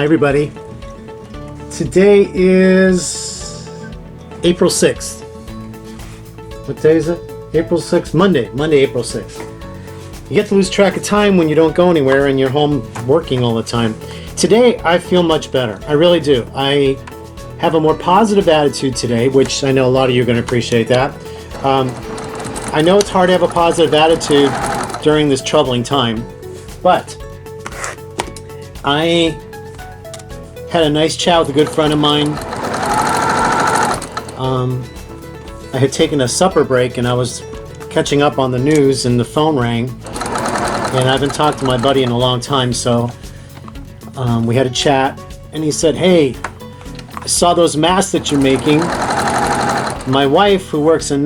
everybody. Today is April 6th. What day is it? April 6th? Monday, April 6th. You get to lose track of time when you don't go anywhere and you're home working all the time. Today, I feel much better. I really do. I have a more positive attitude today, which I know a lot of you are going to appreciate that. I know it's hard to have a positive attitude during this troubling time, but I had a nice chat with a good friend of mine. I had taken a supper break and I was catching up on the news and the phone rang, and I haven't talked to my buddy in a long time, so we had a chat and he said, "Hey, I saw those masks that you're making. My wife, who works in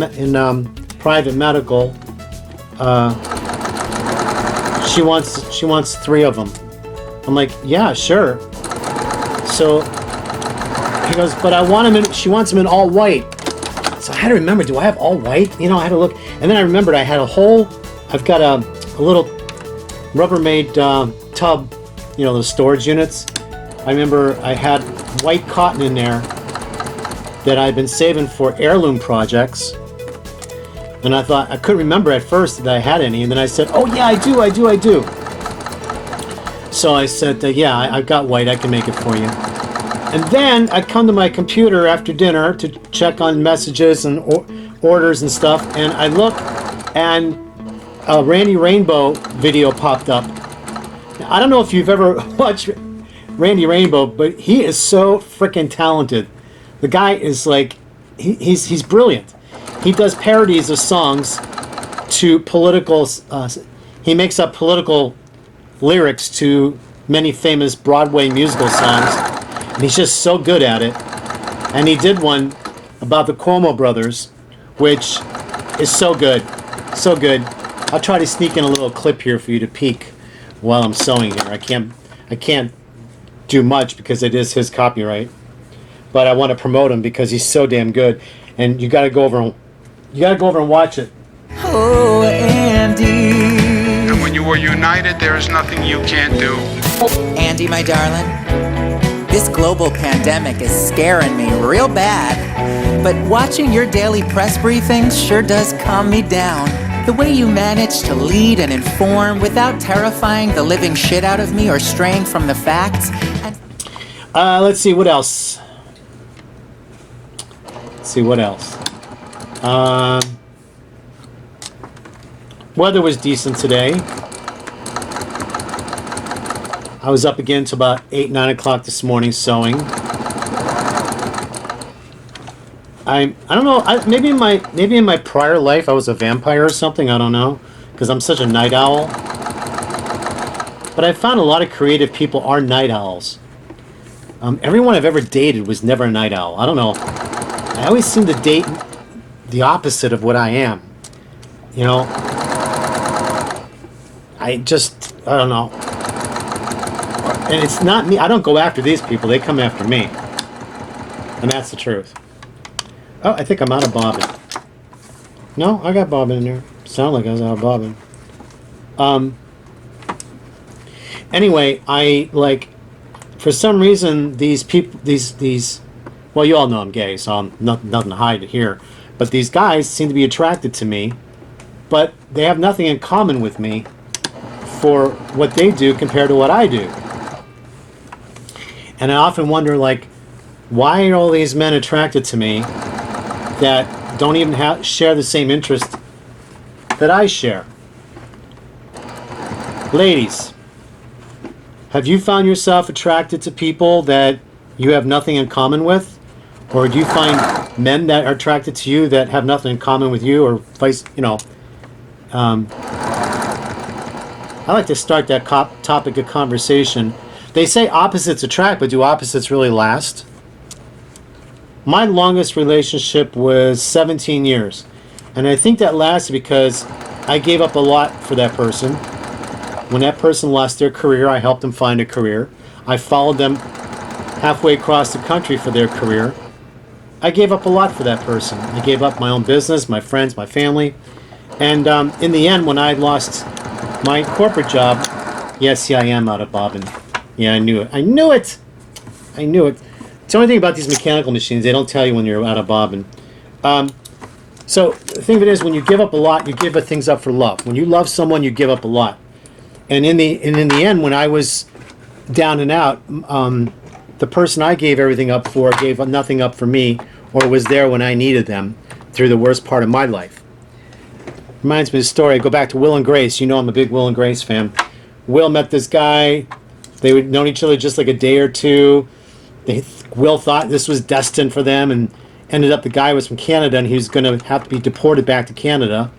private medical, she wants 3 of them." I'm like, "Yeah, sure." So he goes, "But I want them in," she wants them in all white. So I had to remember, do I have all white? You know, I had to look. And then I remembered I've got a little Rubbermaid tub, you know, those storage units. I remember I had white cotton in there that I'd been saving for heirloom projects. And I thought, I couldn't remember at first that I had any. And then I said, "Oh yeah, I do. So I said, "Yeah, I've got white, I can make it for you." And then I come to my computer after dinner to check on messages and orders and stuff, and I look, and a Randy Rainbow video popped up. Now, I don't know if you've ever watched Randy Rainbow, but he is so freaking talented. The guy is like, he's brilliant. He does parodies of songs to political, he makes up political lyrics to many famous Broadway musical songs, and he's just so good at it. And he did one about the Cuomo brothers, which is so good. I'll try to sneak in a little clip here for you to peek while I'm sewing here. I can't do much because it is his copyright, but I want to promote him because he's so damn good, and you got to go over and watch it. Oh, Andy. And when you are united, there is nothing you can't do. Andy, my darling, this global pandemic is scaring me real bad, but watching your daily press briefings sure does calm me down. The way you manage to lead and inform without terrifying the living shit out of me or straying from the facts. And let's see what else. Weather was decent today. I was up again till about 8, 9 o'clock this morning sewing. I don't know. Maybe in my prior life I was a vampire or something. I don't know, because I'm such a night owl. But I found a lot of creative people are night owls. Everyone I've ever dated was never a night owl. I don't know. I always seem to date the opposite of what I am. You know. I don't know. And it's not me. I don't go after these people. They come after me. And that's the truth. Oh, I think I'm out of bobbin. No, I got bobbin in there. Sound like I was out of bobbin. Anyway, for some reason, these people, well, you all know I'm gay, so I'm nothing to hide here. But these guys seem to be attracted to me, but they have nothing in common with me for what they do compared to what I do. And I often wonder, why are all these men attracted to me that don't even share the same interest that I share? Ladies, have you found yourself attracted to people that you have nothing in common with? Or do you find men that are attracted to you that have nothing in common with you, or vice, I like to start that topic of conversation. They say opposites attract, but do opposites really last? My longest relationship was 17 years. And I think that lasted because I gave up a lot for that person. When that person lost their career, I helped them find a career. I followed them halfway across the country for their career. I gave up a lot for that person. I gave up my own business, my friends, my family. And in the end, when I lost my corporate job, yes, I am out of bobbin. Yeah, I knew it. I knew it. It's the only thing about these mechanical machines, they don't tell you when you're out of bobbin. So the thing of it is, when you give up a lot, you give things up for love. When you love someone, you give up a lot. And in the end, when I was down and out, the person I gave everything up for gave nothing up for me, or was there when I needed them through the worst part of my life. Reminds me of a story. I go back to Will and Grace. You know I'm a big Will and Grace fan. Will met this guy. They had known each other just like a day or two. Will thought this was destined for them, and ended up the guy was from Canada, and he was going to have to be deported back to Canada.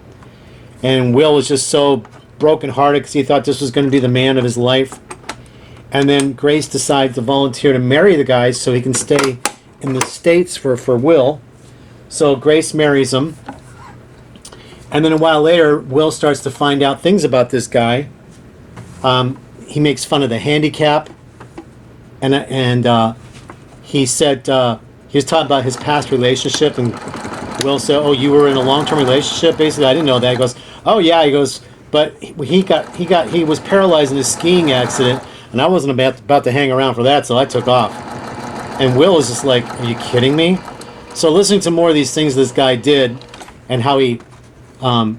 And Will was just so brokenhearted because he thought this was going to be the man of his life. And then Grace decides to volunteer to marry the guy so he can stay in the States for Will. So Grace marries him. And then a while later, Will starts to find out things about this guy. He makes fun of the handicap. And he said, he was talking about his past relationship. And Will said, oh, you were in a long-term relationship? Basically, I didn't know that. He goes, oh, yeah. He goes, but he was paralyzed in a skiing accident. And I wasn't about to hang around for that, so I took off. And Will was just like, are you kidding me? So listening to more of these things this guy did, and how he thought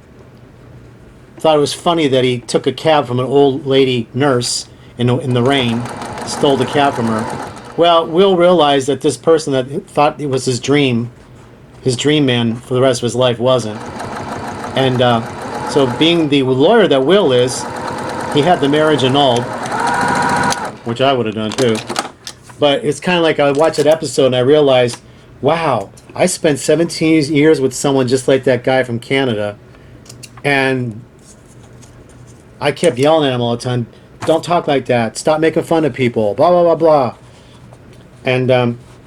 it was funny that he took a cab from an old lady nurse in the rain, stole the cab from her. Well, Will realized that this person that thought it was his dream man for the rest of his life wasn't. And so being the lawyer that Will is, he had the marriage annulled, which I would have done too. But it's kind of like I watched that episode and I realized, wow, I spent 17 years with someone just like that guy from Canada. And I kept yelling at him all the time, don't talk like that, stop making fun of people, blah, blah, blah, blah. And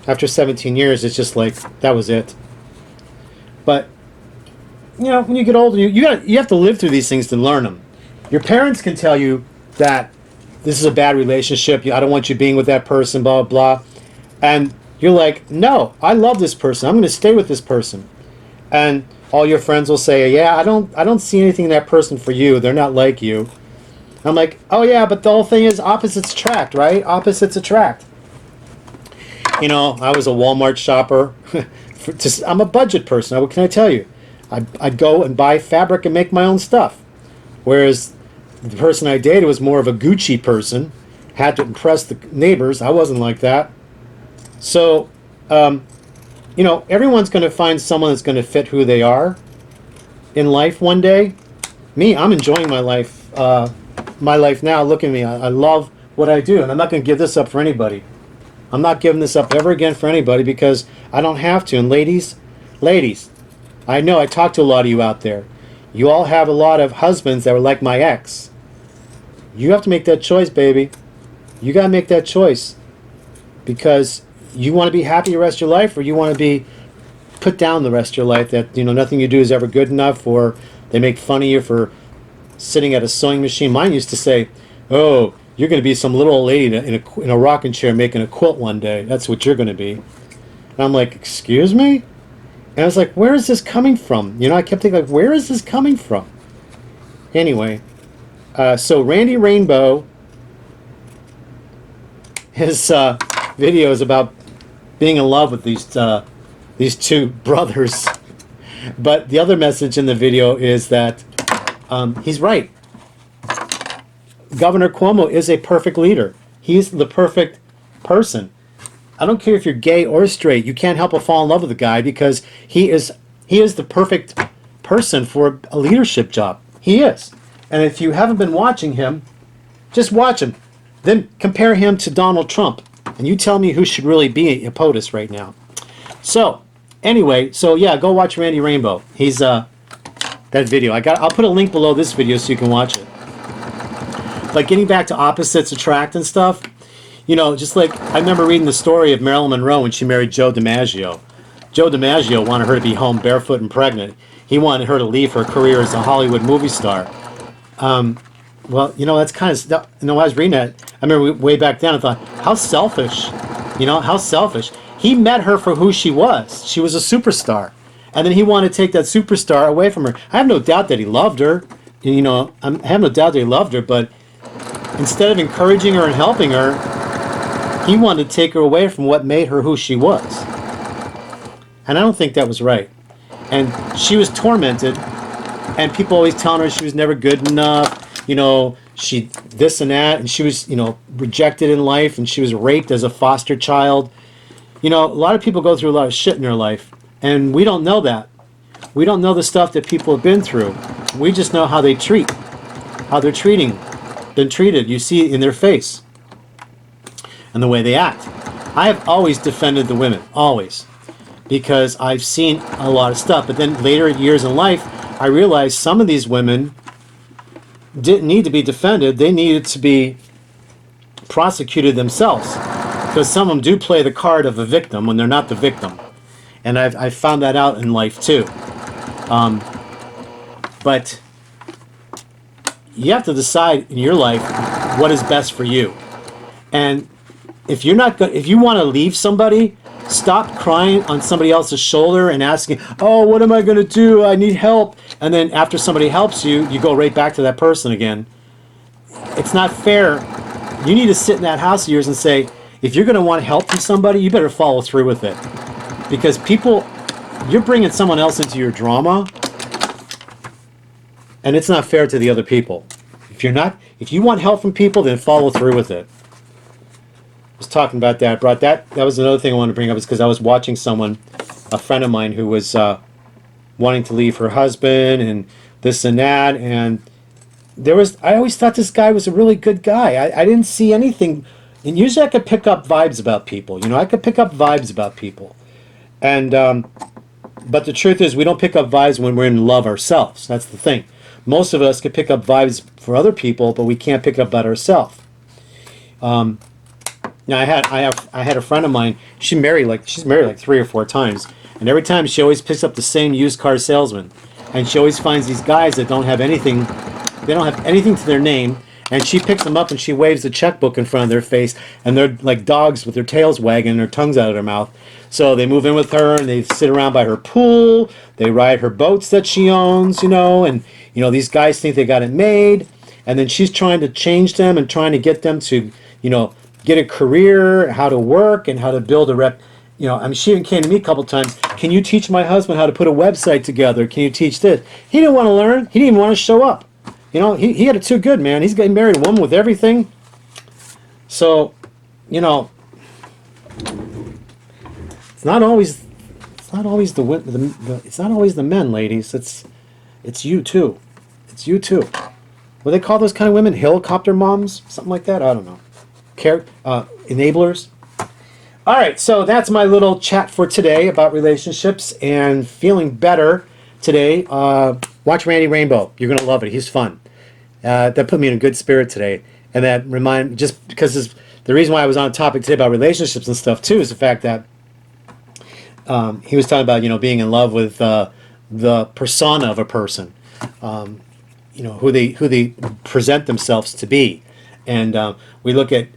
after 17 years, it's just like, that was it. But, you know, when you get older, you have to live through these things to learn them. Your parents can tell you that this is a bad relationship, I don't want you being with that person, blah, blah, blah. And you're like, no, I love this person, I'm going to stay with this person. And all your friends will say, yeah, I don't see anything in that person for you, they're not like you. I'm like, oh yeah, but the whole thing is opposites attract, right? Opposites attract. You know, I was a Walmart shopper. I'm a budget person, what can I tell you? I'd go and buy fabric and make my own stuff. Whereas the person I dated was more of a Gucci person, had to impress the neighbors. I wasn't like that. So, you know, everyone's going to find someone that's going to fit who they are in life one day. Me, I'm enjoying my life. My life now. Look at me. I love what I do, and I'm not going to give this up for anybody. I'm not giving this up ever again for anybody because I don't have to. And ladies, I know I talk to a lot of you out there. You all have a lot of husbands that were like my ex. You have to make that choice, baby. You got to make that choice. Because you want to be happy the rest of your life, or you want to be put down the rest of your life, that, you know, nothing you do is ever good enough, or they make fun of you for sitting at a sewing machine. Mine used to say, oh, you're going to be some little old lady in a rocking chair making a quilt one day. That's what you're going to be. And I'm like, excuse me? And I was like, where is this coming from? You know, I kept thinking, like, where is this coming from? Anyway, so Randy Rainbow, his video is about being in love with these two brothers. But the other message in the video is that he's right. Governor Cuomo is a perfect leader. He's the perfect person. I don't care if you're gay or straight. You can't help but fall in love with the guy because he is the perfect person for a leadership job. He is. And if you haven't been watching him, just watch him. Then compare him to Donald Trump. And you tell me who should really be a POTUS right now. So, anyway, so yeah, go watch Randy Rainbow. He's that video. I'll put a link below this video so you can watch it. But getting back to opposites attract and stuff, you know, just like I remember reading the story of Marilyn Monroe when she married Joe DiMaggio. Joe DiMaggio wanted her to be home barefoot and pregnant. He wanted her to leave her career as a Hollywood movie star. Well, you know, that's kind of, you know, when I was reading that, I remember way back then, I thought, how selfish, you know, how selfish. He met her for who she was. She was a superstar. And then he wanted to take that superstar away from her. I have no doubt that he loved her. You know, I have no doubt that he loved her, but instead of encouraging her and helping her, He wanted to take her away from what made her who she was. And I don't think that was right. And she was tormented, and people always telling her she was never good enough, she this and that, and she was, rejected in life, and she was raped as a foster child. A lot of people go through a lot of shit in their life, and we don't know that. We don't know the stuff that people have been through. We just know how they're been treated. You see it in their face and the way they act. I have always defended the women, always, because I've seen a lot of stuff. But then later years in life, I realized some of these women didn't need to be defended. They needed to be prosecuted themselves, because some of them do play the card of a victim when they're not the victim. And I've found that out in life too. But you have to decide in your life what is best for you. And if you want to leave somebody, stop crying on somebody else's shoulder and asking, oh, what am I going to do? I need help. And then after somebody helps you, you go right back to that person again. It's not fair. You need to sit in that house of yours and say, if you're going to want help from somebody, you better follow through with it. Because you're bringing someone else into your drama, and it's not fair to the other people. If you want help from people, then follow through with it. I was talking about that. That was another thing I wanted to bring up, is because I was watching a friend of mine who was wanting to leave her husband and this and that, and I always thought this guy was a really good guy. I didn't see anything, and usually I could pick up vibes about people. I could pick up vibes about people, and but the truth is, we don't pick up vibes when we're in love ourselves. That's the thing. Most of us can pick up vibes for other people, but we can't pick up about ourselves. Now I had a friend of mine. She's married like 3 or 4 times, and every time she always picks up the same used car salesman, and she always finds these guys that don't have anything. They don't have anything to their name, and she picks them up and she waves the checkbook in front of their face, and they're like dogs with their tails wagging and their tongues out of their mouth. So they move in with her, and they sit around by her pool. They ride her boats that she owns, and these guys think they got it made, and then she's trying to change them and trying to get them to, get a career, how to work, and how to build a rep. She even came to me a couple times. Can you teach my husband how to put a website together? Can you teach this? He didn't want to learn. He didn't even want to show up. He had it too good, man. He's getting married, a woman with everything. So, it's not always the men, ladies. It's you too. It's you too. What do they call those kind of women? Helicopter moms? Something like that? I don't know. Enablers. All right, so that's my little chat for today about relationships and feeling better today. Watch Randy Rainbow. You're going to love it. He's fun. That put me in a good spirit today. And that just because the reason why I was on a topic today about relationships and stuff too is the fact that he was talking about, being in love with the persona of a person, who they present themselves to be. And we look at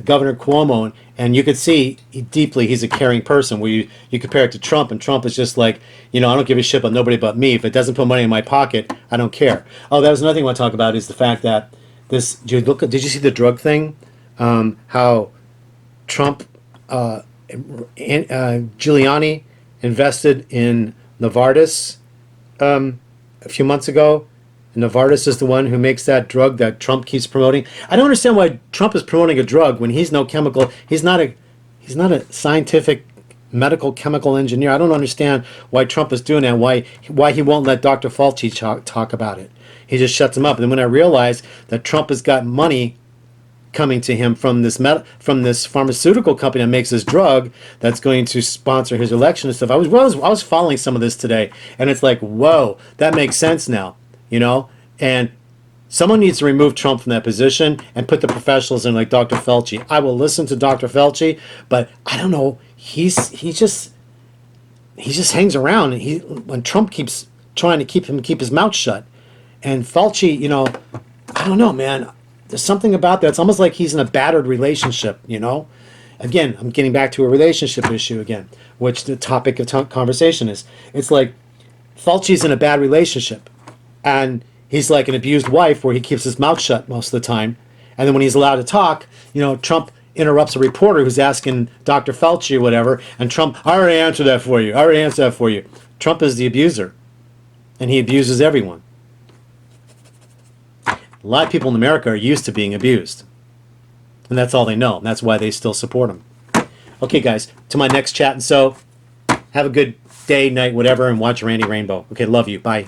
Governor Cuomo, and you could see he's a caring person. Where you compare it to Trump, and Trump is just like, I don't give a shit about nobody but me. If it doesn't put money in my pocket, I don't care. Oh, that was another thing I want to talk about, is the fact that did you see the drug thing? How Trump, Giuliani invested in Novartis a few months ago. Novartis is the one who makes that drug that Trump keeps promoting. I don't understand why Trump is promoting a drug when he's no chemical. He's not a scientific medical chemical engineer. I don't understand why Trump is doing that. Why he won't let Dr. Fauci talk about it. He just shuts him up. And then when I realized that Trump has got money coming to him from this pharmaceutical company that makes this drug that's going to sponsor his election and stuff. I was following some of this today, and it's like, whoa, that makes sense now. And someone needs to remove Trump from that position and put the professionals in, like Dr. Fauci. I will listen to Dr. Fauci, but I don't know. He just hangs around, and when Trump keeps trying to keep his mouth shut, and Fauci, I don't know, man. There's something about that. It's almost like he's in a battered relationship. Again, I'm getting back to a relationship issue again, which the topic of conversation is. It's like Fauci's in a bad relationship. And he's like an abused wife where he keeps his mouth shut most of the time. And then when he's allowed to talk, Trump interrupts a reporter who's asking Dr. Fauci or whatever, and Trump, I already answered that for you. I already answered that for you. Trump is the abuser, and he abuses everyone. A lot of people in America are used to being abused, and that's all they know, and that's why they still support him. Okay, guys, to my next chat, and so have a good day, night, whatever, and watch Randy Rainbow. Okay, love you. Bye.